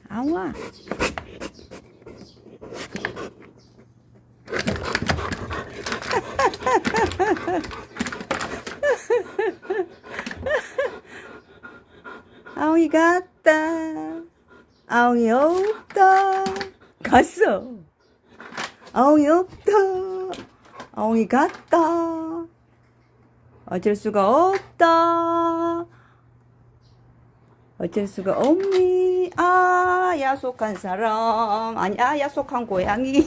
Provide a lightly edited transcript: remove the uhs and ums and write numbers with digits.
아웅아. 아웅이 갔다. 아웅이 없다. 갔어. 아웅이 없다. 아웅이 갔다. 어쩔 수가 없다. 어쩔 수가 없니? 아, 야속한 사람. 아니, 아, 야속한 고양이.